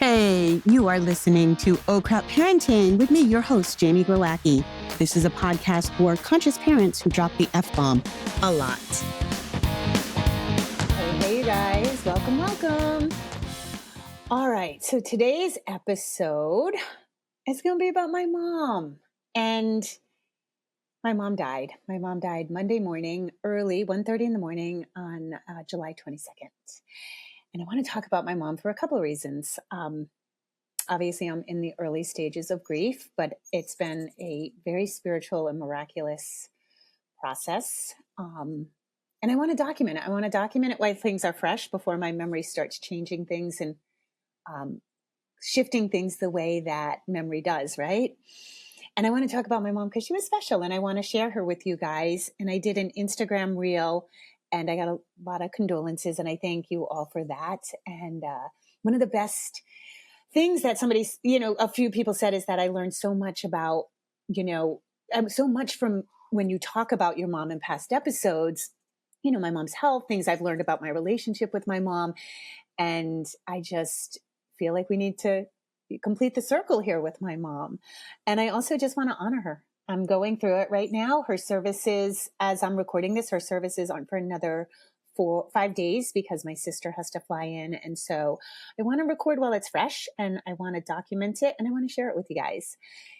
Hey, you are listening to Oh Crap Parenting with me, your host, Jamie Glowacki. This is a podcast for conscious parents who drop the F-bomb a lot. Hey, you guys. Welcome. All right. So today's episode is going to be about my mom. And my mom died. My mom died Monday morning, early, 1:30 in the morning on July 22nd. And I want to talk about my mom for a couple of reasons. Obviously, I'm in the early stages of grief, but it's been a very spiritual and miraculous process. And I want to document it. I want to document it while things are fresh before my memory starts changing things and shifting things the way that memory does, right? And I want to talk about my mom because she was special and I want to share her with you guys. And I did an Instagram reel and I got a lot of condolences and I thank you all for that. And one of the best things that somebody, a few people said is that I learned so much about, so much from when you talk about your mom in past episodes, my mom's health, things I've learned about my relationship with my mom. And I just feel like we need to complete the circle here with my mom. And I also just want to honor her. I'm going through it right now. Her services, as I'm recording this, her services aren't for another 5 days because my sister has to fly in. And so I want to record while it's fresh and I want to document it and I want to share it with you guys.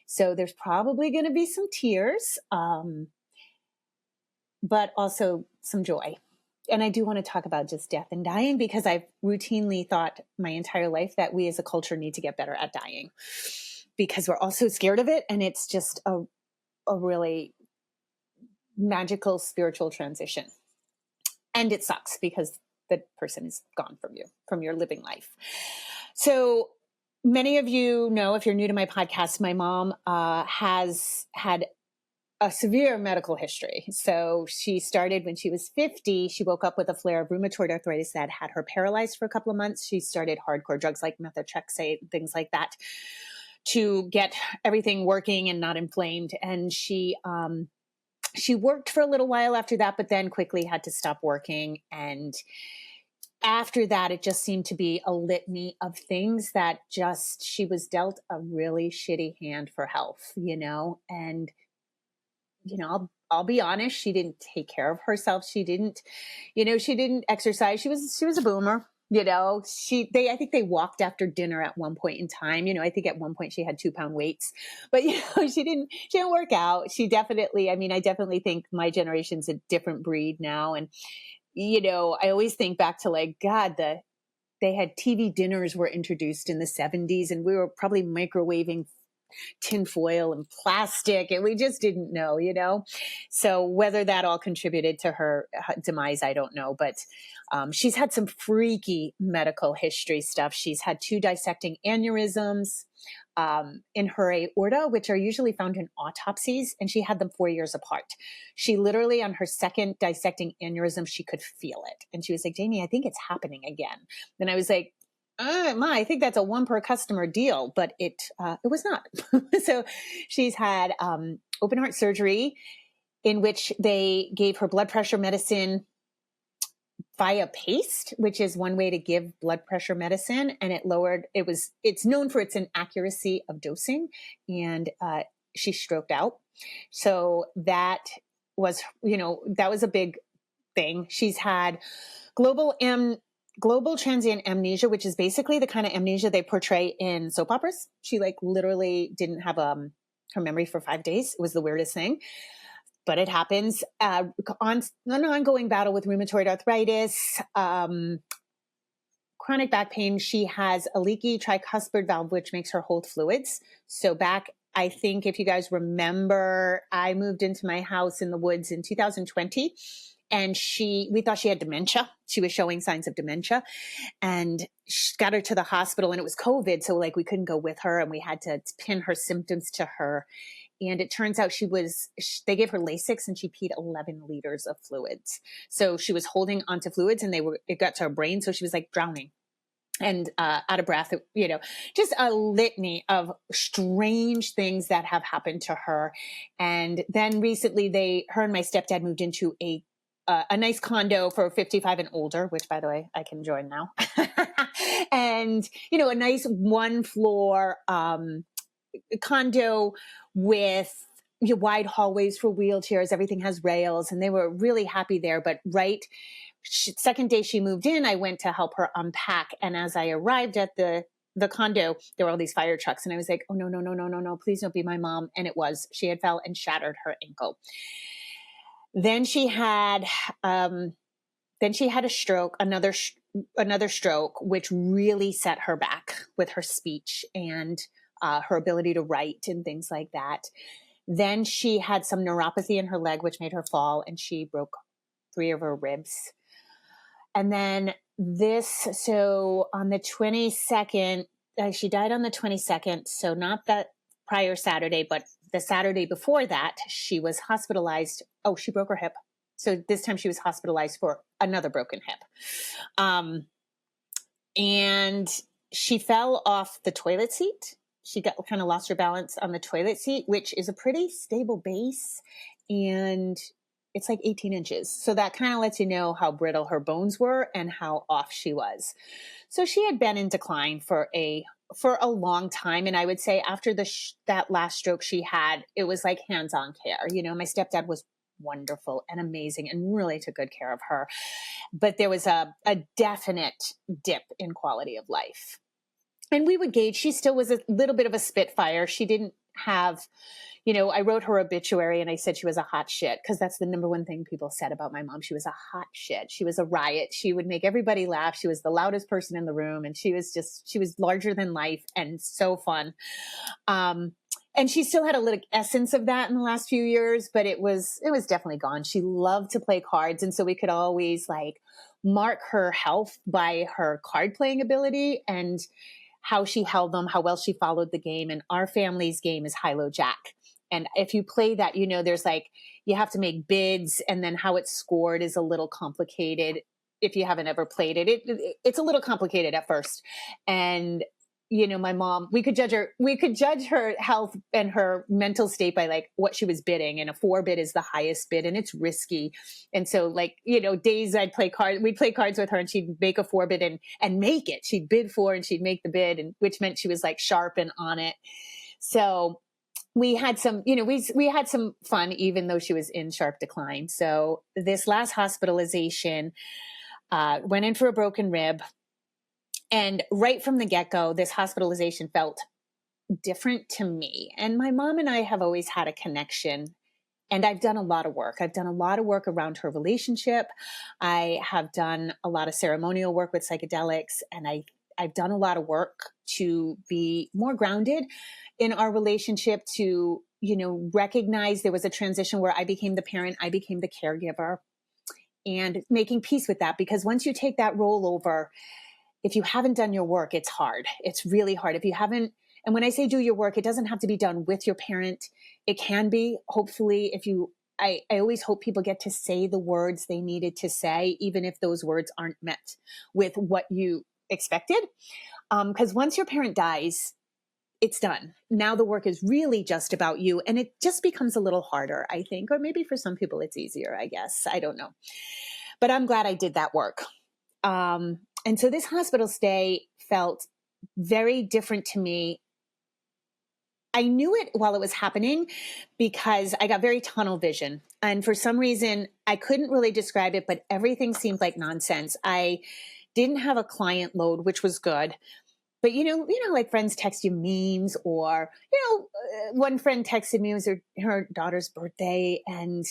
So there's probably going to be some tears, but also some joy. And I do want to talk about just death and dying because I've routinely thought my entire life that we as a culture need to get better at dying because we're all so scared of it. And it's just a really magical spiritual transition. And it sucks because the person is gone from you, from your living life. So many of you know, if you're new to my podcast, my mom has had a severe medical history. So she started when she was 50. She woke up with a flare of rheumatoid arthritis that had her paralyzed for a couple of months. She started hardcore drugs like methotrexate, things like that, to get everything working and not inflamed. And she worked for a little while after that, but then quickly had to stop working. And after that, it just seemed to be a litany of things that just, she was dealt a really shitty hand for health, and, I'll be honest, she didn't take care of herself. She didn't exercise. She was a boomer. I think they walked after dinner at one point in time. I think at one point she had 2-pound weights, but she didn't work out. She definitely, I definitely think my generation's a different breed now. And, I always think back to they had TV dinners were introduced in the 70s and we were probably microwaving tinfoil and plastic and we just didn't know, So whether that all contributed to her demise, I don't know, but she's had some freaky medical history stuff. She's had 2 dissecting aneurysms in her aorta, which are usually found in autopsies, and she had them 4 years apart. She literally, on her second dissecting aneurysm, she could feel it. And she was like, Jamie, I think it's happening again. And I was like, I think that's a 1 per customer deal, but it was not. So she's had open heart surgery in which they gave her blood pressure medicine via paste, which is one way to give blood pressure medicine. And it's known for its inaccuracy of dosing. And she stroked out. So that was a big thing. She's had global transient amnesia, which is basically the kind of amnesia they portray in soap operas. She literally didn't have her memory for 5 days. It was the weirdest thing, but it happens. On an ongoing battle with rheumatoid arthritis, chronic back pain. She has a leaky tricuspid valve, which makes her hold fluids. So I think if you guys remember, I moved into my house in the woods in 2020. And we thought she had dementia. She was showing signs of dementia and got her to the hospital and it was COVID. So we couldn't go with her and we had to pin her symptoms to her. And it turns out they gave her Lasix and she peed 11 liters of fluids. So she was holding onto fluids and it got to her brain. So she was drowning and out of breath, just a litany of strange things that have happened to her. And then recently her and my stepdad moved into a nice condo for 55 and older, which by the way, I can join now. And, a nice one floor condo with wide hallways for wheelchairs. Everything has rails, and they were really happy there. But second day she moved in, I went to help her unpack. And as I arrived at the condo, there were all these fire trucks. And I was like, oh, no, no, no, no, no, no, please don't be my mom. And it was. She had fell and shattered her ankle. Then she had a stroke, another stroke, which really set her back with her speech and her ability to write and things like that. Then she had some neuropathy in her leg, which made her fall, and she broke 3 of her ribs. And then so on the 22nd, she died on the 22nd. So not that prior Saturday, but the Saturday before that, she was hospitalized. Oh, she broke her hip. So this time she was hospitalized for another broken hip. And she fell off the toilet seat. She kind of lost her balance on the toilet seat, which is a pretty stable base. And it's like 18 inches. So that kind of lets you know how brittle her bones were and how off she was. So she had been in decline for a long time. And I would say after that last stroke she had, it was like hands-on care. My stepdad was wonderful and amazing and really took good care of her. But there was a definite dip in quality of life. And we would gauge, she still was a little bit of a spitfire. She didn't have, I wrote her obituary and I said she was a hot shit, because that's the number one thing people said about my mom. She was a hot shit. She was a riot. She would make everybody laugh. She was the loudest person in the room. And she was larger than life and so fun. And she still had a little essence of that in the last few years, but it was definitely gone. She loved to play cards. And so we could always mark her health by her card playing ability and how she held them, how well she followed the game. And our family's game is high-low jack. And if you play that, there's you have to make bids, and then how it's scored is a little complicated. If you haven't ever played it, it's a little complicated at first. And my mom, we could judge her health and her mental state by what she was bidding. And a 4 bid is the highest bid, and it's risky. And so days we'd play cards with her, and she'd make a 4 bid and make it. She'd bid 4 and she'd make the bid, and which meant she was sharp and on it. So we had some, we had some fun, even though she was in sharp decline. So this last hospitalization, went in for a broken rib. And right from the get-go, this hospitalization felt different to me. And my mom and I have always had a connection. And I've done a lot of work. I've done a lot of work around her relationship. I have done a lot of ceremonial work with psychedelics. And I've done a lot of work to be more grounded in our relationship, to, recognize there was a transition where I became the parent, I became the caregiver, and making peace with that. Because once you take that role over, if you haven't done your work, it's hard. It's really hard. If you haven't, and when I say do your work, it doesn't have to be done with your parent. It can be, hopefully, I always hope people get to say the words they needed to say, even if those words aren't met with what you expected. Because once your parent dies, it's done. Now the work is really just about you. And it just becomes a little harder, I think, or maybe for some people it's easier, I guess. I don't know. But I'm glad I did that work. And so this hospital stay felt very different to me. I knew it while it was happening because I got very tunnel vision. And for some reason, I couldn't really describe it, but everything seemed like nonsense. I didn't have a client load, which was good. But, like friends text you memes, or, one friend texted me, it was her daughter's birthday. And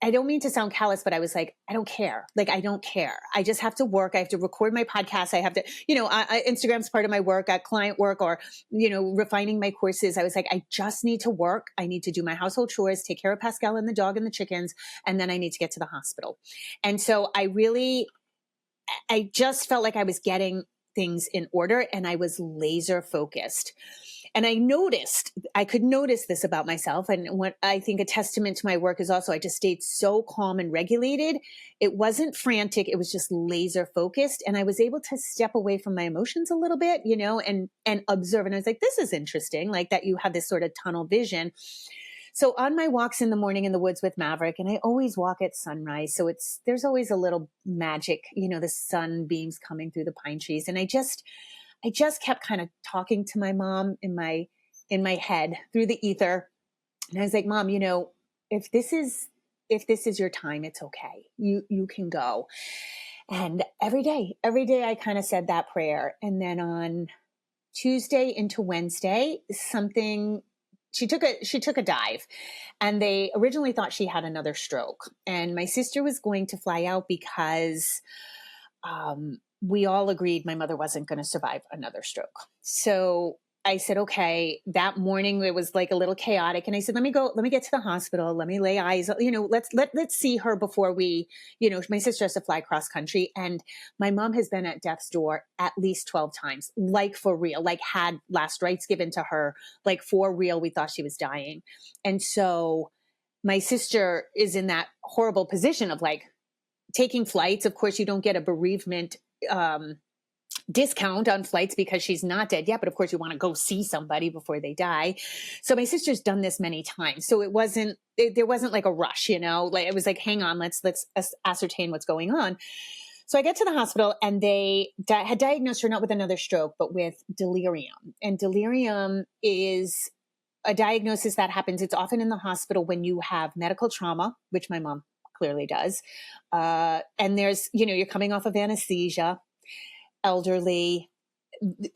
I don't mean to sound callous, but I was like, I don't care. I don't care. I just have to work. I have to record my podcast. I have to, Instagram's part of my work, client work, or, refining my courses. I was like, I just need to work. I need to do my household chores, take care of Pascal and the dog and the chickens. And then I need to get to the hospital. And so I just felt like I was getting things in order, and I was laser focused. And I could notice this about myself. And what I think a testament to my work is also, I just stayed so calm and regulated. It wasn't frantic. It was just laser focused. And I was able to step away from my emotions a little bit, and observe. And I was like, this is interesting, that you have this sort of tunnel vision. So on my walks in the morning in the woods with Maverick, and I always walk at sunrise. So there's always a little magic, the sunbeams coming through the pine trees. And I just kept kind of talking to my mom in my head through the ether. And I was like, Mom, if this is your time, it's okay. You can go. And every day I kind of said that prayer. And then on Tuesday into Wednesday, she took a dive, and they originally thought she had another stroke. And my sister was going to fly out because we all agreed my mother wasn't going to survive another stroke. So I said, okay. That morning it was like a little chaotic, and I said, let me get to the hospital. Let me lay eyes, let's see her before we, my sister has to fly cross country, and my mom has been at death's door at least 12 times, like for real, like had last rites given to her, like for real. We thought she was dying. And so my sister is in that horrible position of like taking flights. Of course, you don't get a bereavement, discount on flights because she's not dead yet. But of course you want to go see somebody before they die. So my sister's done this many times. So there wasn't like a rush, like it was like, hang on, let's ascertain what's going on. So I get to the hospital, and they had diagnosed her not with another stroke, but with delirium. And delirium is a diagnosis that happens. It's often in the hospital when you have medical trauma, which my mom clearly does. And there's, you're coming off of anesthesia, elderly,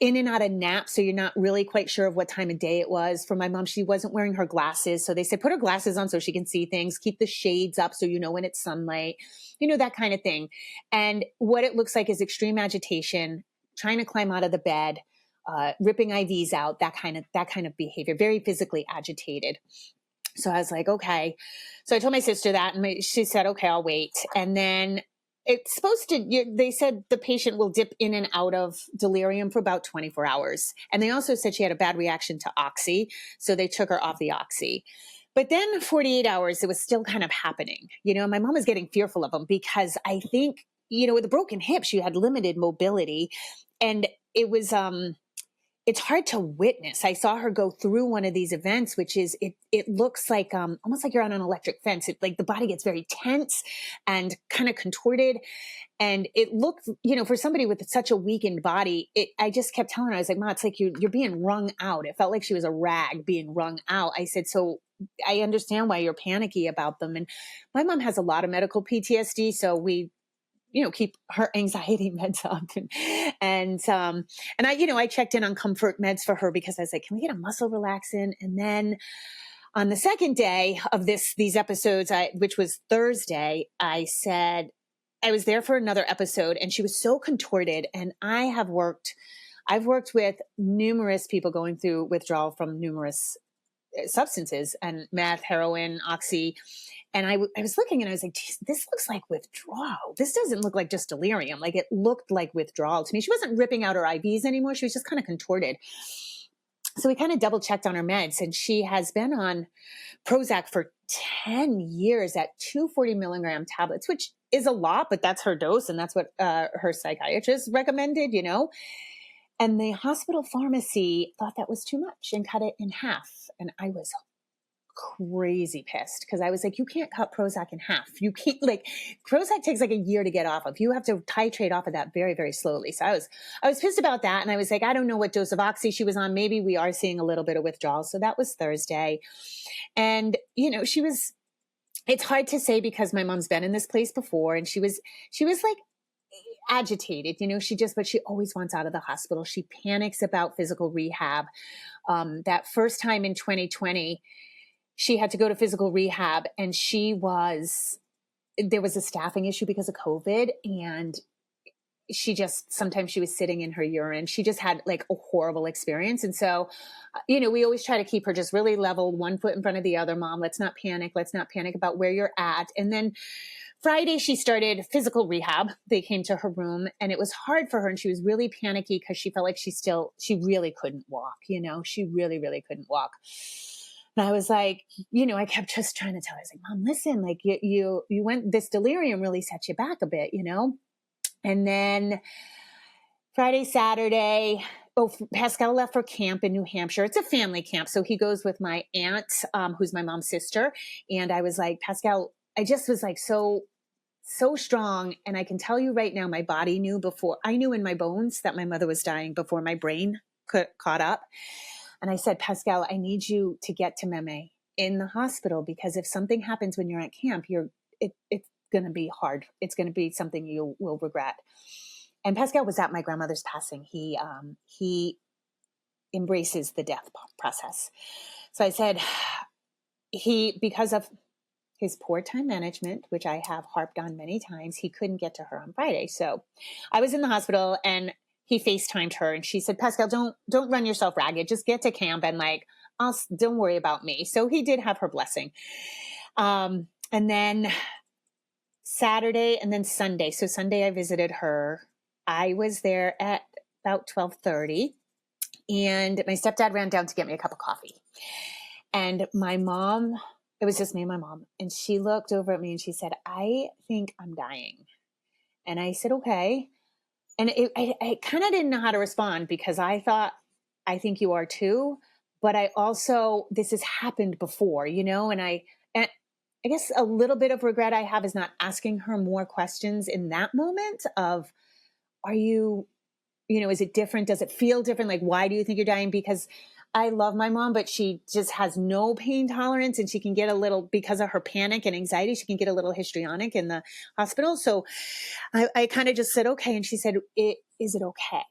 in and out of nap. So you're not really quite sure of what time of day it was. For my mom, she wasn't wearing her glasses. So they said, put her glasses on so she can see things, keep the shades up so when it's sunlight, that kind of thing. And what it looks like is extreme agitation, trying to climb out of the bed, ripping IVs out, that kind of behavior, very physically agitated. So I was like, okay. So I told my sister that, and she said, okay, I'll wait. And then it's supposed to, they said the patient will dip in and out of delirium for about 24 hours. And they also said she had a bad reaction to oxy. So they took her off the oxy. But then 48 hours, it was still kind of happening. My mom was getting fearful of them because I think, with a broken hip, she had limited mobility. And it was, it's hard to witness. I saw her go through one of these events, which is, it looks like, almost like you're on an electric fence. It, like the body gets very tense and kind of contorted. And it looked, for somebody with such a weakened body, I just kept telling her, I was like, Ma, it's like you're being wrung out. It felt like she was a rag being wrung out. I said, so I understand why you're panicky about them. And my mom has a lot of medical PTSD. So we, keep her anxiety meds up. And I checked in on comfort meds for her because I was like, can we get a muscle relaxant? And then on the second day of these episodes, which was Thursday, I said, I was there for another episode, and she was so contorted. And I've worked with numerous people going through withdrawal from numerous substances, and meth, heroin, oxy. And I was looking, and I was like, this looks like withdrawal. This doesn't look like just delirium. Like it looked like withdrawal to me. She wasn't ripping out her IVs anymore. She was just kind of contorted. So we kind of double checked on her meds, and she has been on Prozac for 10 years at 240 milligram tablets, which is a lot, but that's her dose. And that's what her psychiatrist recommended, And the hospital pharmacy thought that was too much and cut it in half. And I was crazy pissed because I was like, you can't cut Prozac in half. You can't, like, Prozac takes like a year to get off of. You have to titrate off of that very, very slowly. So I was pissed about that. And I was like, I don't know what dose of oxy she was on. Maybe we are seeing a little bit of withdrawal. So that was Thursday. And, it's hard to say because my mom's been in this place before, and she was like agitated, but she always wants out of the hospital. She panics about physical rehab. That first time in 2020, she had to go to physical rehab, and there was a staffing issue because of COVID, and sometimes she was sitting in her urine. She just had like a horrible experience. And so, we always try to keep her just really level, one foot in front of the other. Mom, let's not panic. Let's not panic about where you're at. And then Friday, she started physical rehab. They came to her room, and it was hard for her. And she was really panicky because she felt like she really couldn't walk. She really, really couldn't walk. And I was like, I kept just trying to tell her, I was like, Mom, listen, like you went, this delirium really set you back a bit, And then Friday, Saturday, Pascal left for camp in New Hampshire. It's a family camp. So he goes with my aunt, who's my mom's sister. And I was like, Pascal, I just was like, so strong. And I can tell you right now, my body knew before, I knew in my bones that my mother was dying before my brain caught up. And I said, Pascal, I need you to get to Meme in the hospital, because if something happens when you're at camp, it's going to be hard. It's going to be something you will regret. And Pascal was at my grandmother's passing. He embraces the death process. So I said, because of his poor time management, which I have harped on many times, he couldn't get to her on Friday. So I was in the hospital and he FaceTimed her and she said, Pascal, don't run yourself ragged. Just get to camp and don't worry about me. So he did have her blessing. And then Saturday and then Sunday. So Sunday I visited her. I was there at about 12:30 and my stepdad ran down to get me a cup of coffee. And my mom, it was just me and my mom. And she looked over at me and she said, I think I'm dying. And I said, okay. And I kind of didn't know how to respond because I thought, I think you are too. But I also, this has happened before, and I guess a little bit of regret I have is not asking her more questions in that moment of, are you, is it different? Does it feel different? Like, why do you think you're dying? Because I love my mom, but she just has no pain tolerance and she can get a little, because of her panic and anxiety, she can get a little histrionic in the hospital. So I kind of just said, okay. And she said, is it okay?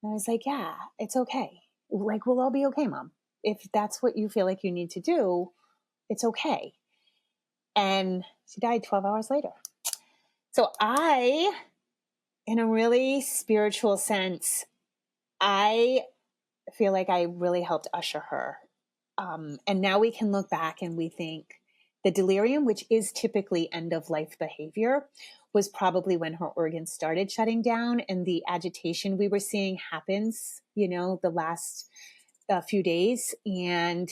And I was like, yeah, it's okay. Like, we'll all be okay, Mom. If that's what you feel like you need to do, it's okay. And she died 12 hours later. So in a really spiritual sense, I feel like I really helped usher her. And now we can look back and we think the delirium, which is typically end of life behavior, was probably when her organs started shutting down, and the agitation we were seeing happens, the last few days. And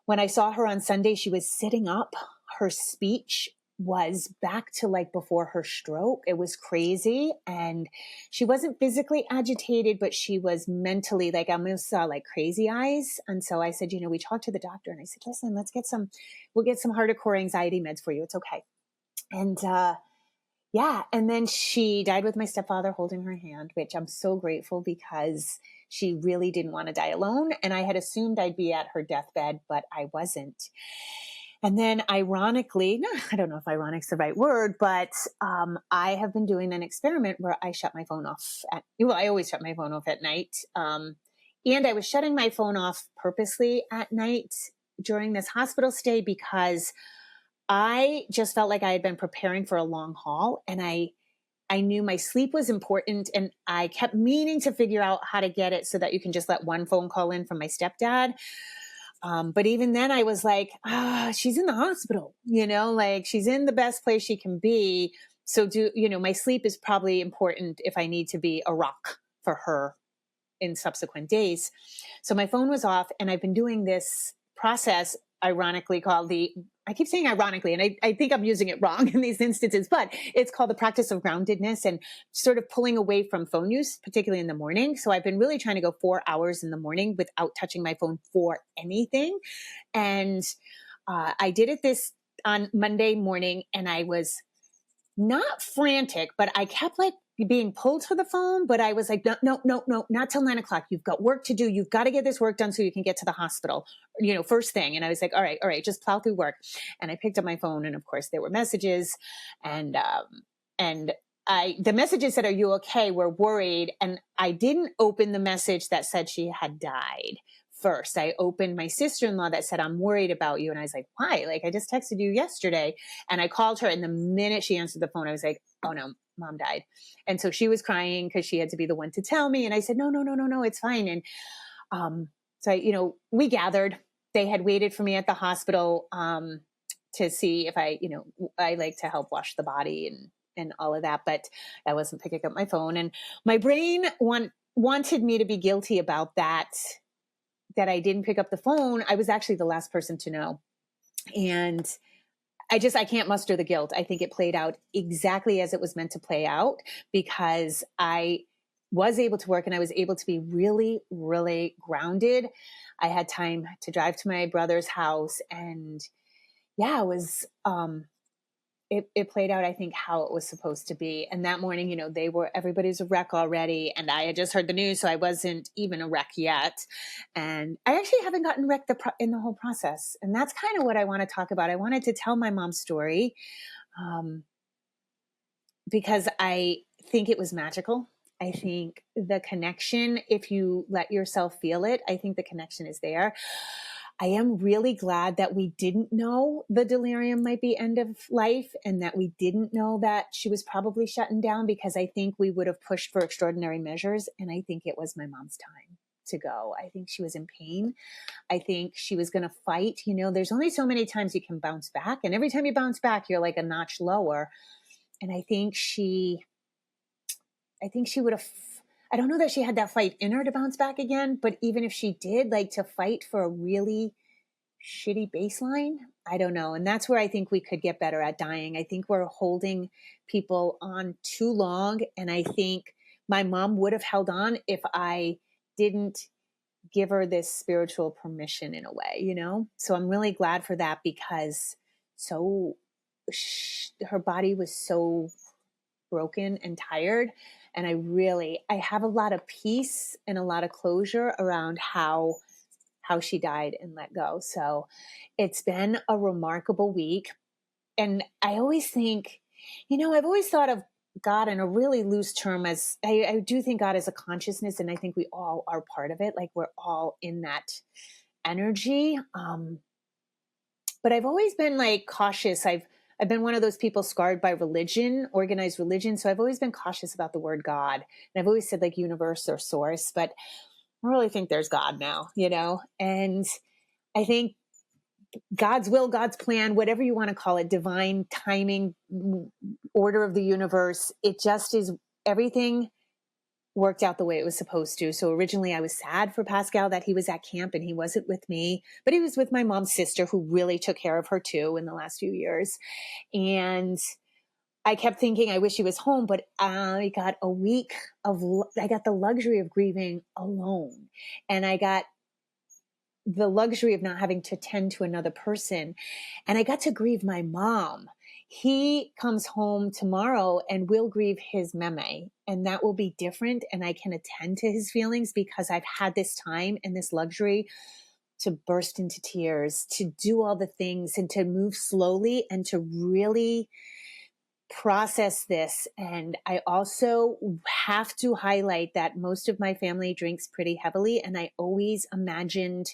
when I saw her on Sunday, she was sitting up. Her speech was back to like before her stroke. It was crazy. And she wasn't physically agitated, but she was mentally, like, I almost saw like crazy eyes. And so I said, we talked to the doctor and I said, listen, we'll get some hardcore anxiety meds for you. It's okay. And, and then she died with my stepfather holding her hand, which I'm so grateful because she really didn't want to die alone. And I had assumed I'd be at her deathbed, but I wasn't. And then ironically, I don't know if ironic's the right word, but I have been doing an experiment where I shut my phone off I always shut my phone off at night. And I was shutting my phone off purposely at night during this hospital stay because I just felt like I had been preparing for a long haul, and I knew my sleep was important, and I kept meaning to figure out how to get it so that you can just let one phone call in from my stepdad. But even then I was like, she's in the hospital, like she's in the best place she can be. So my sleep is probably important if I need to be a rock for her in subsequent days. So my phone was off, and I've been doing this process ironically called I keep saying ironically, and I think I'm using it wrong in these instances, but it's called the practice of groundedness and sort of pulling away from phone use, particularly in the morning. So I've been really trying to go 4 hours in the morning without touching my phone for anything. And I did it this on Monday morning, and I was not frantic, but I kept like being pulled to the phone, but I was like, no, not till 9 o'clock. You've got work to do. You've got to get this work done so you can get to the hospital, first thing. And I was like, all right, just plow through work. And I picked up my phone, and of course there were messages, and the messages said, are you okay? We're worried. And I didn't open the message that said she had died first. I opened my sister-in-law that said, I'm worried about you. And I was like, why? Like, I just texted you yesterday. And I called her, and the minute she answered the phone, I was like, oh no, Mom died. And so she was crying because she had to be the one to tell me. And I said, no, it's fine. And so we gathered. They had waited for me at the hospital to see if I like to help wash the body and all of that, but I wasn't picking up my phone. And my brain wanted me to be guilty about that I didn't pick up the phone. I was actually the last person to know. And I can't muster the guilt. I think it played out exactly as it was meant to play out, because I was able to work and I was able to be really, really grounded. I had time to drive to my brother's house, and yeah, it was, it played out, I think, how it was supposed to be. And that morning, everybody's a wreck already. And I had just heard the news, so I wasn't even a wreck yet. And I actually haven't gotten wrecked in the whole process. And that's kind of what I want to talk about. I wanted to tell my mom's story, because I think it was magical. I think the connection, if you let yourself feel it, I think the connection is there. I am really glad that we didn't know the delirium might be end of life, and that we didn't know that she was probably shutting down, because I think we would have pushed for extraordinary measures. And I think it was my mom's time to go. I think she was in pain. I think she was going to fight. There's only so many times you can bounce back. And every time you bounce back, you're like a notch lower. And I think she would have, I don't know that she had that fight in her to bounce back again, but even if she did, like, to fight for a really shitty baseline, I don't know. And that's where I think we could get better at dying. I think we're holding people on too long. And I think my mom would have held on if I didn't give her this spiritual permission in a way, So I'm really glad for that, because her body was so broken and tired. And I have a lot of peace and a lot of closure around how she died and let go. So it's been a remarkable week. And I always think, I've always thought of God in a really loose term as, I do think God is a consciousness, and I think we all are part of it. Like, we're all in that energy. But I've always been like cautious. I've been one of those people scarred by religion, organized religion. So I've always been cautious about the word God. And I've always said like universe or source, but I really think there's God now, and I think God's will, God's plan, whatever you want to call it, divine timing, order of the universe. It just is, everything worked out the way it was supposed to. So originally I was sad for Pascal that he was at camp and he wasn't with me, but he was with my mom's sister, who really took care of her too in the last few years. And I kept thinking, I wish he was home, but I got the luxury of grieving alone. And I got the luxury of not having to tend to another person. And I got to grieve my mom. He comes home tomorrow and we'll grieve his meme, and that will be different. And I can attend to his feelings because I've had this time and this luxury to burst into tears, to do all the things, and to move slowly and to really process this. And I also have to highlight that most of my family drinks pretty heavily. And I always imagined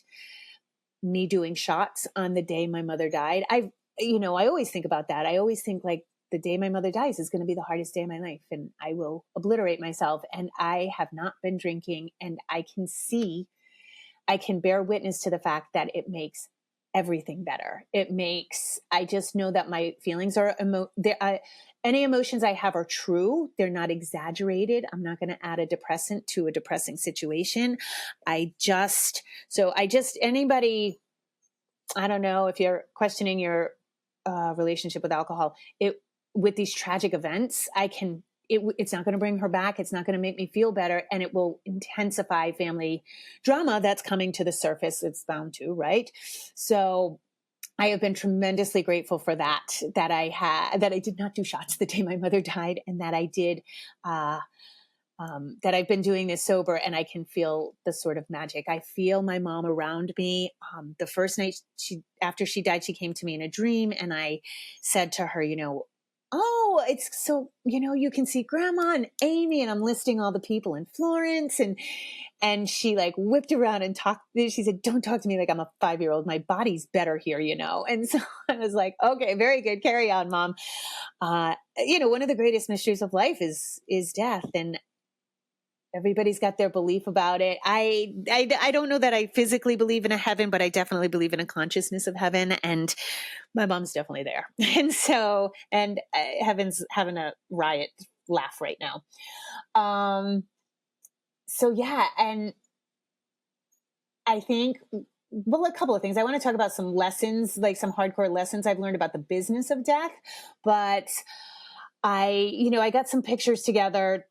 me doing shots on the day my mother died. I always think about that. I always think like the day my mother dies is going to be the hardest day of my life, and I will obliterate myself. And I have not been drinking, and I can bear witness to the fact that it makes everything better. I just know that my feelings are, any emotions I have are true. They're not exaggerated. I'm not going to add a depressant to a depressing situation. Anybody, I don't know if you're questioning your relationship with alcohol, with these tragic events, it's not going to bring her back. It's not going to make me feel better. And it will intensify family drama that's coming to the surface. It's bound to, right? So I have been tremendously grateful for that I did not do shots the day my mother died, and that I did, that I've been doing this sober, and I can feel the sort of magic. I feel my mom around me. The first night after she died, she came to me in a dream, and I said to her, oh, it's so, you can see Grandma and Amy, and I'm listing all the people in Florence, and she like whipped around and talked. She said, don't talk to me like I'm a 5-year-old. My body's better here, And so I was like, okay, very good. Carry on, Mom. One of the greatest mysteries of life is death. And everybody's got their belief about it. I don't know that I physically believe in a heaven, but I definitely believe in a consciousness of heaven. And my mom's definitely there. And heaven's having a riot laugh right now. So yeah. And I think, a couple of things. I want to talk about some lessons, like some hardcore lessons I've learned about the business of death. But I got some pictures together.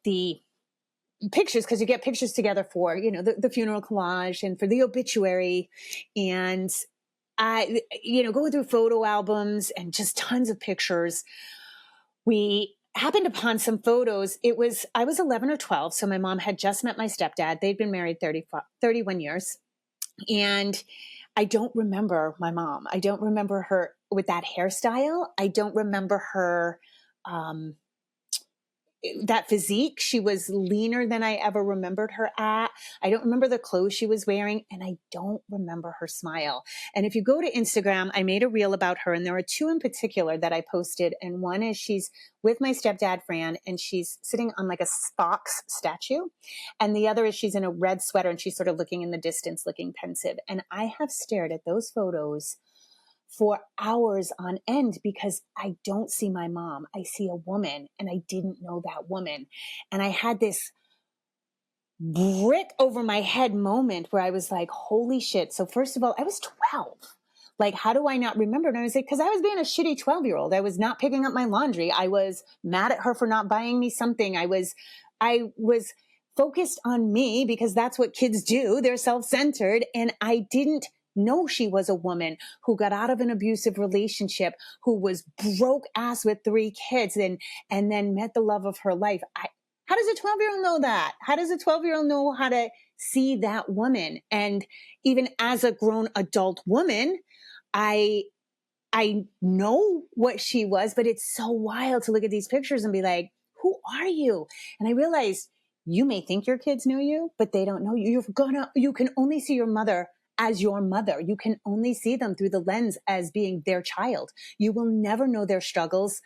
pictures, because you get pictures together for, the funeral collage and for the obituary. And I, going through photo albums and just tons of pictures, we happened upon some photos. I was 11 or 12. So my mom had just met my stepdad. They'd been married 31 years. And I don't remember my mom. I don't remember her with that hairstyle. I don't remember her, that physique. She was leaner than I ever remembered her at. I don't remember the clothes she was wearing, and I don't remember her smile. And if you go to Instagram, I made a reel about her, and there are two in particular that I posted. And one is she's with my stepdad, Fran, and she's sitting on like a fox statue. And the other is she's in a red sweater and she's sort of looking in the distance, looking pensive. And I have stared at those photos for hours on end because I don't see my mom. I see a woman, and I didn't know that woman. And I had this brick over my head moment where I was like, holy shit. So first of all, I was 12. Like, how do I not remember? And I was like, because I was being a shitty 12-year-old. I was not picking up my laundry. I was mad at her for not buying me something. I was focused on me because that's what kids do. They're self-centered. And I didn't know she was a woman who got out of an abusive relationship, who was broke ass with 3 kids and then met the love of her life. How does a 12-year-old know that? How does a 12-year-old know how to see that woman? And even as a grown adult woman, I know what she was, but it's so wild to look at these pictures and be like, who are you? And I realized you may think your kids know you, but they don't know you. You can only see your mother as your mother. You can only see them through the lens as being their child. You will never know their struggles.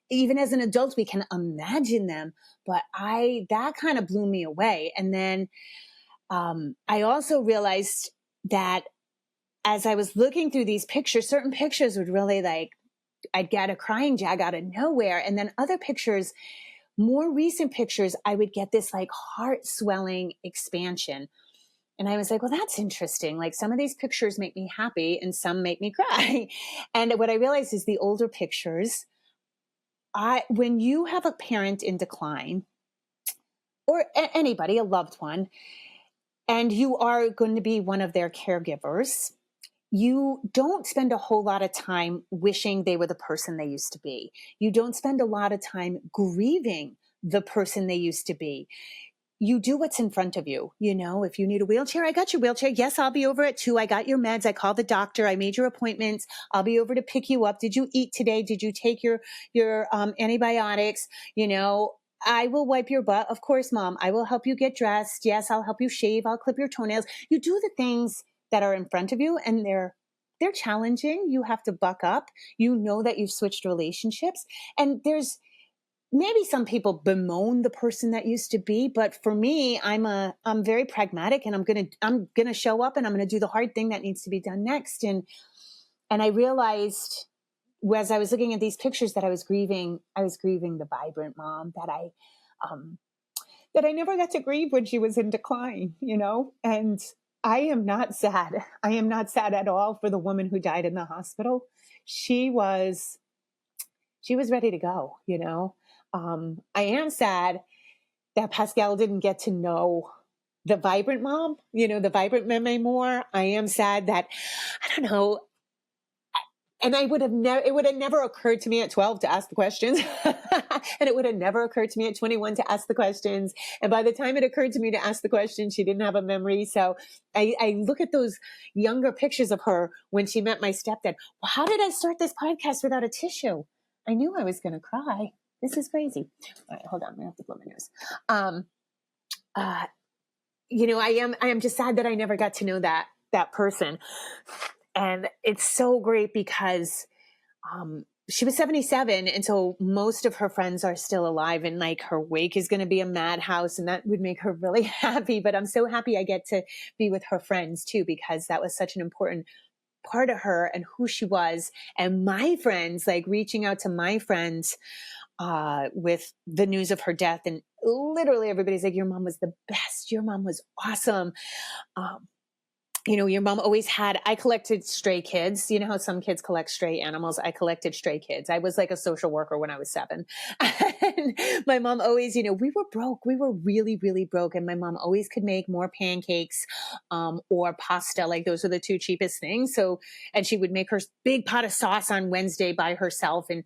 Even as an adult, we can imagine them, but that kind of blew me away. And then I also realized that as I was looking through these pictures, certain pictures would really I'd get a crying jag out of nowhere. And then other pictures, more recent pictures, I would get this like heart swelling expansion. And I was like, well, that's interesting. Like some of these pictures make me happy and some make me cry. And what I realized is the older pictures, when you have a parent in decline or anybody, a loved one, and you are going to be one of their caregivers, you don't spend a whole lot of time wishing they were the person they used to be. You don't spend a lot of time grieving the person they used to be. You do what's in front of you. If you need a wheelchair, I got your wheelchair. Yes, I'll be over at 2. I got your meds. I called the doctor. I made your appointments. I'll be over to pick you up. Did you eat today? Did you take your antibiotics? I will wipe your butt. Of course, Mom. I will help you get dressed. Yes, I'll help you shave. I'll clip your toenails. You do the things that are in front of you, and they're challenging. You have to buck up. You know that you've switched relationships, and there's maybe some people bemoan the person that used to be, but for me, I'm very pragmatic, and I'm gonna show up, and I'm gonna do the hard thing that needs to be done next. And I realized as I was looking at these pictures that I was grieving the vibrant mom that I never got to grieve when she was in decline, and I am not sad. I am not sad at all for the woman who died in the hospital. She was ready to go, I am sad that Pascal didn't get to know the vibrant mom, the vibrant meme more. I am sad that, I don't know, and it would have never occurred to me at 12 to ask the questions. And it would have never occurred to me at 21 to ask the questions. And by the time it occurred to me to ask the question, she didn't have a memory. So I look at those younger pictures of her when she met my stepdad. Well, how did I start this podcast without a tissue? I knew I was going to cry. This is crazy. All right, hold on. I'm going to have to blow my nose. I am just sad that I never got to know that person. And it's so great because she was 77. And so most of her friends are still alive, and like her wake is going to be a madhouse, and that would make her really happy. But I'm so happy I get to be with her friends too, because that was such an important part of her and who she was. And my friends, like reaching out to my friends with the news of her death. And literally everybody's like, your mom was the best. Your mom was awesome. your mom always had, I collected stray kids. You know how some kids collect stray animals? I collected stray kids. I was like a social worker when I was 7. And my mom always, we were broke. We were really, really broke. And my mom always could make more pancakes or pasta. Like those are the 2 cheapest things. So, and she would make her big pot of sauce on Wednesday by herself. And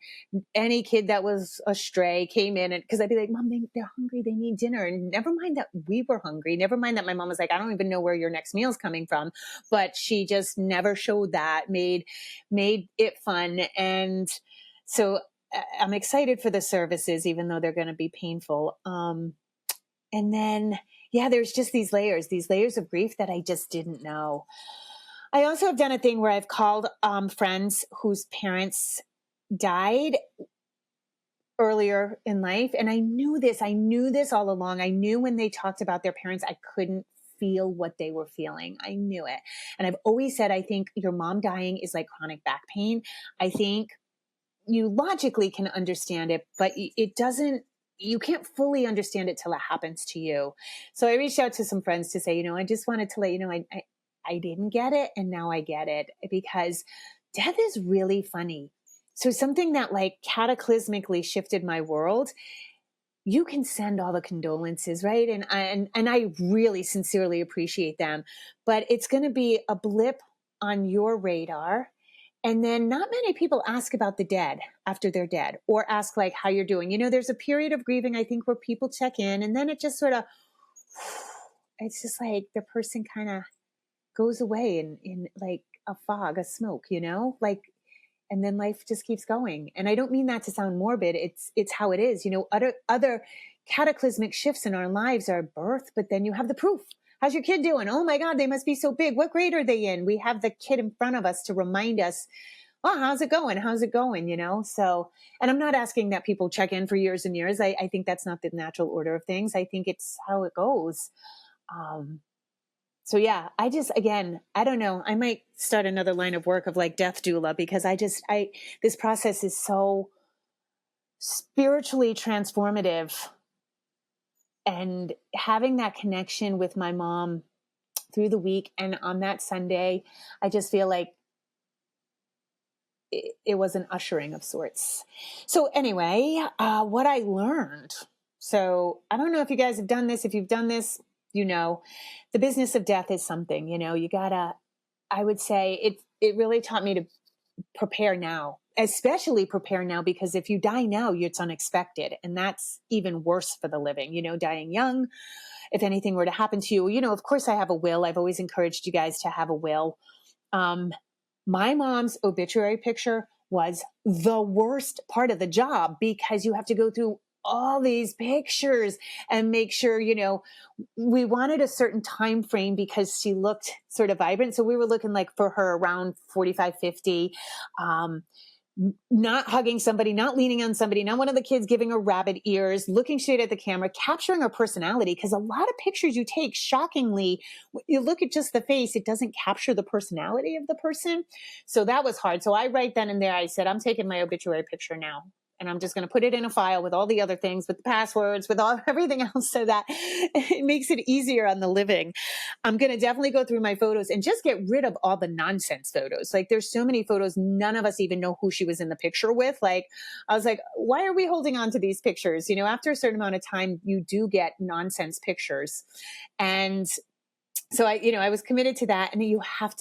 any kid that was a stray came in, and because I'd be like, Mom, they're hungry. They need dinner. And never mind that we were hungry. Never mind that my mom was like, I don't even know where your next meal's coming from. But she just never showed that, made it fun. And so I'm excited for the services, even though they're going to be painful. And then, there's just these layers of grief that I just didn't know. I also have done a thing where I've called friends whose parents died earlier in life. And I knew this all along. I knew when they talked about their parents, I couldn't feel what they were feeling. I knew it. And I've always said, I think your mom dying is like chronic back pain. I think you logically can understand it, but you can't fully understand it till it happens to you. So I reached out to some friends to say, I just wanted to let you know, I didn't get it. And now I get it, because death is really funny. So something that like cataclysmically shifted my world, you can send all the condolences, right? And I really sincerely appreciate them, but it's going to be a blip on your radar. And then not many people ask about the dead after they're dead, or ask like how you're doing. There's a period of grieving, I think, where people check in, and then it just sort of, it's just like the person kind of goes away in like a fog, a smoke, like, and then life just keeps going. And I don't mean that to sound morbid. It's how it is. Other cataclysmic shifts in our lives are birth, but then you have the proof. How's your kid doing? Oh my God, they must be so big. What grade are they in? We have the kid in front of us to remind us, oh, how's it going? How's it going? So, and I'm not asking that people check in for years and years. I think that's not the natural order of things. I think it's how it goes. So yeah, again, I don't know. I might start another line of work of like death doula, because this process is so spiritually transformative, and having that connection with my mom through the week. And on that Sunday, I just feel like it was an ushering of sorts. So anyway, what I learned. So I don't know if you guys have done this. If you've done this, the business of death is something, you gotta, I would say it really taught me to prepare now, especially prepare now, because if you die now, it's unexpected. And that's even worse for the living, dying young. If anything were to happen to you, of course I have a will. I've always encouraged you guys to have a will. My mom's obituary picture was the worst part of the job, because you have to go through all these pictures and make sure, we wanted a certain time frame because she looked sort of vibrant. So we were looking like for her around 45, 50, not hugging somebody, not leaning on somebody, not one of the kids giving her rabbit ears, looking straight at the camera, capturing her personality. Because a lot of pictures you take, shockingly, you look at just the face, it doesn't capture the personality of the person. So that was hard. So I right then and there, I said, I'm taking my obituary picture now, and I'm just going to put it in a file with all the other things, with the passwords, with everything else, so that it makes it easier on the living. I'm going to definitely go through my photos and just get rid of all the nonsense photos. Like there's so many photos, none of us even know who she was in the picture with. Like, I was like, why are we holding on to these pictures? After a certain amount of time, you do get nonsense pictures. And so I was committed to that. And you have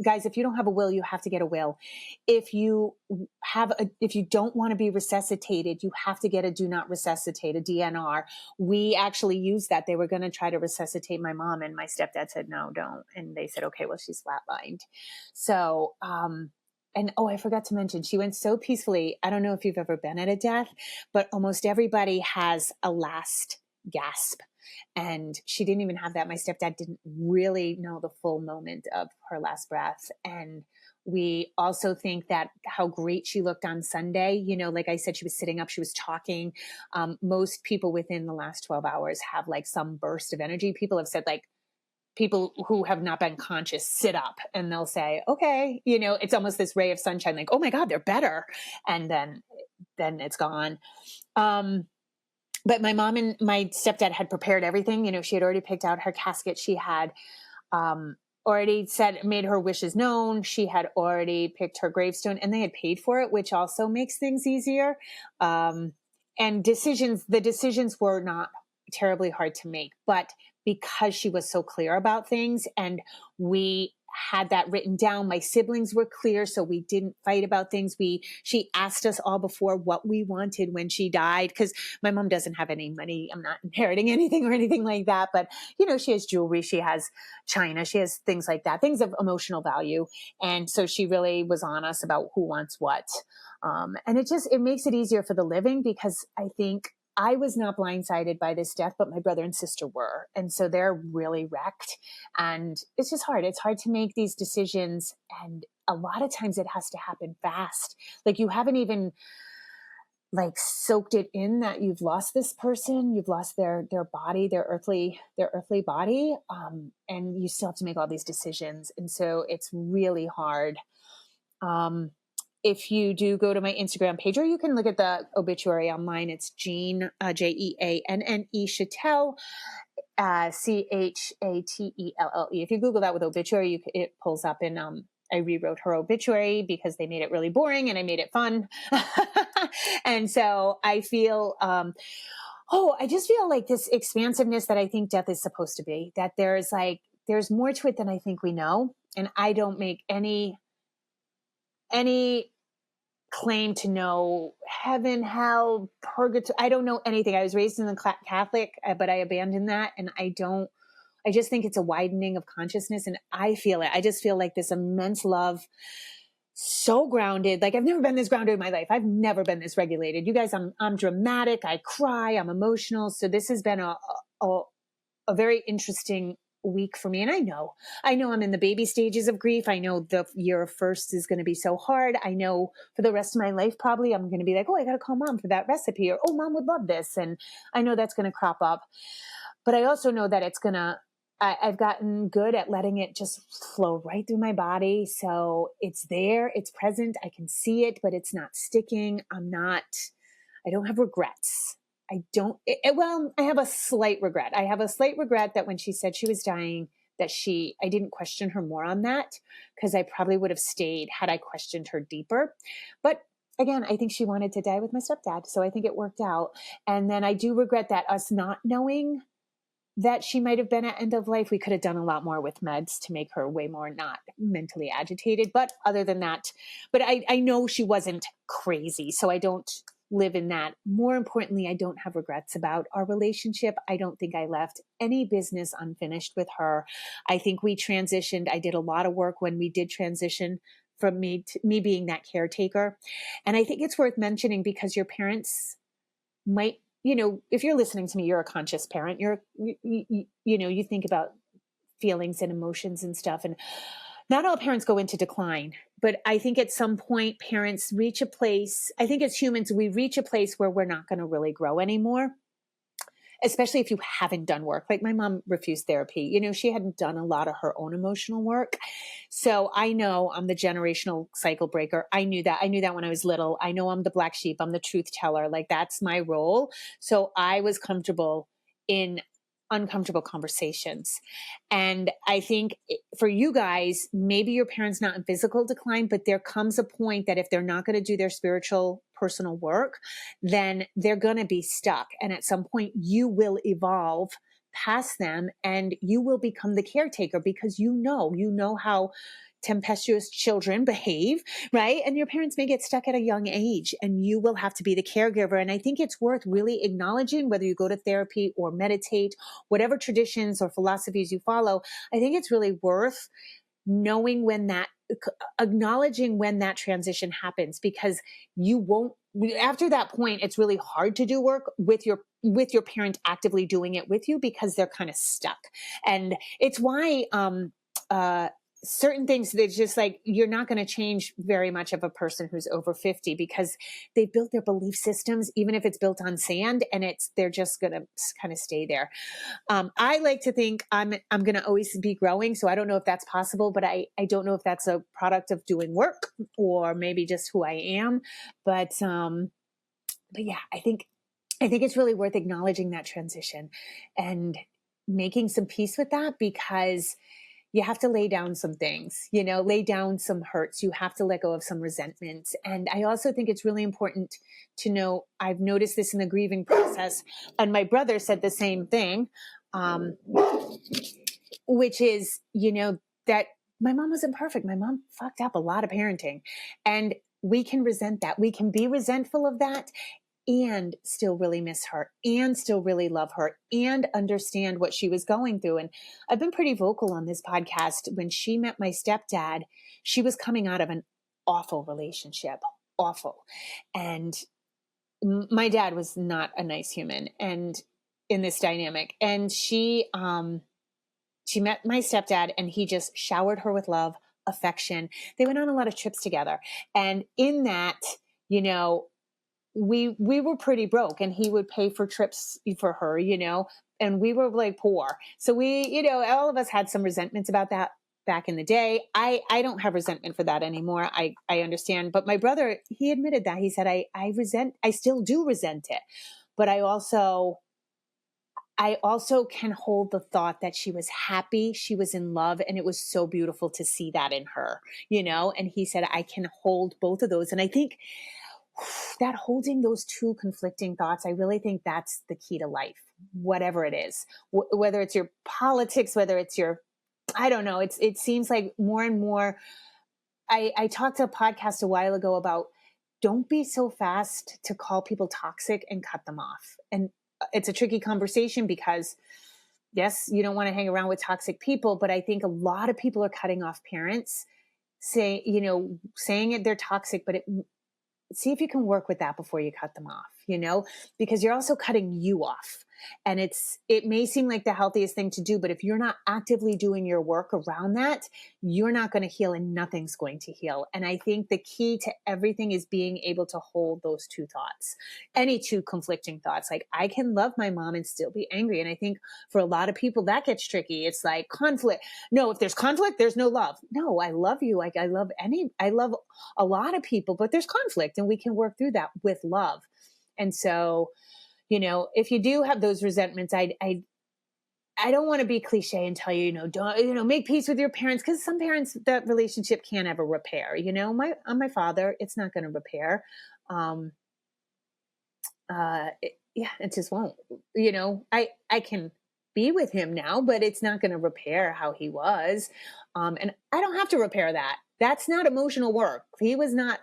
guys, if you don't have a will, you have to get a will. If you don't want to be resuscitated, you have to get a do not resuscitate, a DNR. We actually used that. They were going to try to resuscitate my mom, and my stepdad said, no, don't. And they said, okay, well, she's flatlined. So, and I forgot to mention, she went so peacefully. I don't know if you've ever been at a death, but almost everybody has a last gasp. And she didn't even have that. My stepdad didn't really know the full moment of her last breath. And we also think that how great she looked on Sunday, like I said, she was sitting up, she was talking. Most people within the last 12 hours have like some burst of energy. People have said, like, people who have not been conscious sit up and they'll say, okay, it's almost this ray of sunshine, like, oh my God, they're better. And then it's gone. But my mom and my stepdad had prepared everything. She had already picked out her casket. She had already made her wishes known. She had already picked her gravestone, and they had paid for it, which also makes things easier. And the decisions were not terribly hard to make, but because she was so clear about things and we had that written down, my siblings were clear, so we didn't fight about things. She asked us all before what we wanted when she died, because my mom doesn't have any money. I'm not inheriting anything or anything like that, but she has jewelry, she has china, she has things like that, things of emotional value. And so she really was on us about who wants what. And it makes it easier for the living, because I think I was not blindsided by this death, but my brother and sister were. And so they're really wrecked. And it's just hard. It's hard to make these decisions. And a lot of times it has to happen fast. Like you haven't even soaked it in that you've lost this person, you've lost their body, their earthly body. And you still have to make all these decisions. And so it's really hard. If you do go to my Instagram page, or you can look at the obituary online, it's Jeanne, Jeanne Chatelle, Chatelle. If you Google that with obituary, it pulls up. And I rewrote her obituary because they made it really boring and I made it fun. And so I feel, I just feel like this expansiveness that I think death is supposed to be, that there's more to it than I think we know. And I don't make any claim to know heaven, hell, purgatory. I don't know anything. I was raised in the Catholic, but I abandoned that. And I just think it's a widening of consciousness, and I feel it. I just feel like this immense love, so grounded. Like I've never been this grounded in my life. I've never been this regulated. You guys, I'm dramatic. I cry. I'm emotional. So this has been a very interesting week for me. And I know I'm in the baby stages of grief. I know the year of first is going to be so hard. I know for the rest of my life, probably I'm going to be like, oh, I got to call mom for that recipe, or, oh, mom would love this. And I know that's going to crop up, but I also know that I've gotten good at letting it just flow right through my body. So it's there, it's present. I can see it, but it's not sticking. I don't have regrets. I have a slight regret. I have a slight regret that when she said she was dying, I didn't question her more on that, because I probably would have stayed had I questioned her deeper. But again, I think she wanted to die with my stepdad. So I think it worked out. And then I do regret that us not knowing that she might have been at end of life. We could have done a lot more with meds to make her way more not mentally agitated. But other than that, I know she wasn't crazy. So I don't live in that. More importantly, I don't have regrets about our relationship. I don't think I left any business unfinished with her. I think we transitioned. I did a lot of work when we did transition from me being that caretaker. And I think it's worth mentioning, because your parents might, if you're listening to me, you're a conscious parent. You think about feelings and emotions and stuff. And not all parents go into decline, but I think at some point parents reach a place. I think as humans, we reach a place where we're not going to really grow anymore, especially if you haven't done work. Like my mom refused therapy. She hadn't done a lot of her own emotional work. So I know I'm the generational cycle breaker. I knew that when I was little. I know I'm the black sheep. I'm the truth teller. Like that's my role. So I was comfortable in uncomfortable conversations. And I think for you guys, maybe your parents not in physical decline, but there comes a point that if they're not going to do their spiritual personal work, then they're going to be stuck. And at some point you will evolve past them and you will become the caretaker, because you know how tempestuous children behave, right? And your parents may get stuck at a young age and you will have to be the caregiver. And I think it's worth really acknowledging, whether you go to therapy or meditate, whatever traditions or philosophies you follow, I think it's really worth knowing acknowledging when that transition happens, because after that point, it's really hard to do work with your parent actively doing it with you, because they're kind of stuck. And it's why, certain things, they're just like, you're not going to change very much of a person who's over 50, because they built their belief systems, even if it's built on sand, and they're just going to kind of stay there. I like to think I'm going to always be growing. So I don't know if that's possible, but I don't know if that's a product of doing work or maybe just who I am. But yeah, I think it's really worth acknowledging that transition and making some peace with that, because you have to lay down some things, lay down some hurts. You have to let go of some resentments. And I also think it's really important to know, I've noticed this in the grieving process, and my brother said the same thing, which is, that my mom wasn't perfect. My mom fucked up a lot of parenting, and we can resent that. We can be resentful of that and still really miss her and still really love her and understand what she was going through. And I've been pretty vocal on this podcast. When she met my stepdad, she was coming out of an awful relationship, awful. And my dad was not a nice human and in this dynamic. And she met my stepdad, and he just showered her with love, affection. They went on a lot of trips together. And in that, we were pretty broke, and he would pay for trips for her, and we were like poor. So we, all of us had some resentments about that back in the day. I don't have resentment for that anymore. I understand. But my brother, he admitted that. He said, I still do resent it. But I also can hold the thought that she was happy, she was in love, and it was so beautiful to see that in her, and he said, I can hold both of those. And I think that holding those two conflicting thoughts, I really think that's the key to life, whatever it is, whether it's your politics, whether it's your, I don't know, it seems like more and more, I talked to a podcast a while ago about, don't be so fast to call people toxic and cut them off. And it's a tricky conversation because, yes, you don't want to hang around with toxic people, but I think a lot of people are cutting off parents, saying it, they're toxic, but see if you can work with that before you cut them off, because you're also cutting you off. And it may seem like the healthiest thing to do, but if you're not actively doing your work around that, you're not going to heal, and nothing's going to heal. And I think the key to everything is being able to hold those two thoughts, any two conflicting thoughts. Like, I can love my mom and still be angry. And I think for a lot of people that gets tricky. It's like conflict. No, if there's conflict, there's no love. No, I love you. Like, I love a lot of people, but there's conflict, and we can work through that with love. And so, if you do have those resentments, I don't want to be cliche and tell you, don't, make peace with your parents, because some parents, that relationship can't ever repair. My father, it's not going to repair. It just won't. I can be with him now, but it's not going to repair how he was. And I don't have to repair that. That's not emotional work. He was not,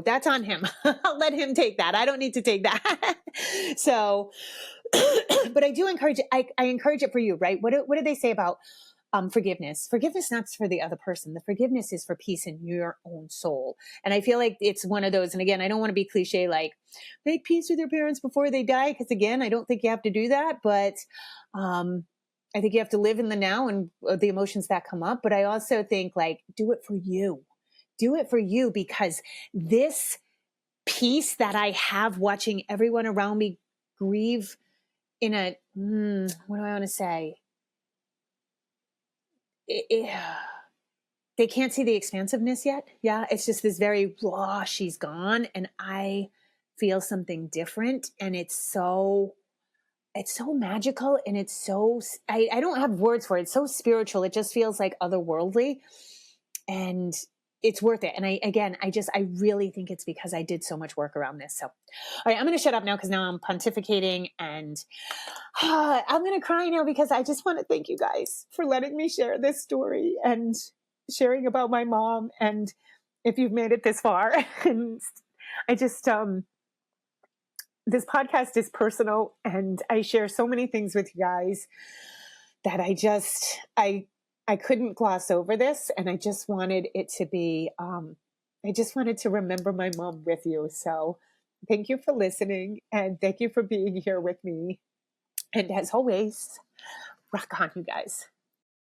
that's on him. I'll let him take that. I don't need to take that. So, but I do encourage it. I encourage it for you, right? What do they say about forgiveness? Forgiveness not for the other person. The forgiveness is for peace in your own soul. And I feel like it's one of those. And again, I don't want to be cliche, like make peace with your parents before they die. Because again, I don't think you have to do that. But I think you have to live in the now and the emotions that come up. But I also think, like, do it for you. Do it for you, because this peace that I have watching everyone around me grieve in a, what do I want to say? They can't see the expansiveness yet. Yeah. It's just this very raw, she's gone. And I feel something different. And it's so magical. And it's so, I don't have words for it. It's so spiritual. It just feels like otherworldly, and it's worth it. And I really think it's because I did so much work around this. So, all right, I'm going to shut up now, because now I'm pontificating, and I'm going to cry now, because I just want to thank you guys for letting me share this story and sharing about my mom. And if you've made it this far, and I just, this podcast is personal, and I share so many things with you guys that I couldn't gloss over this. And I just wanted it to be, I just wanted to remember my mom with you. So thank you for listening, and thank you for being here with me. And as always, rock on, you guys.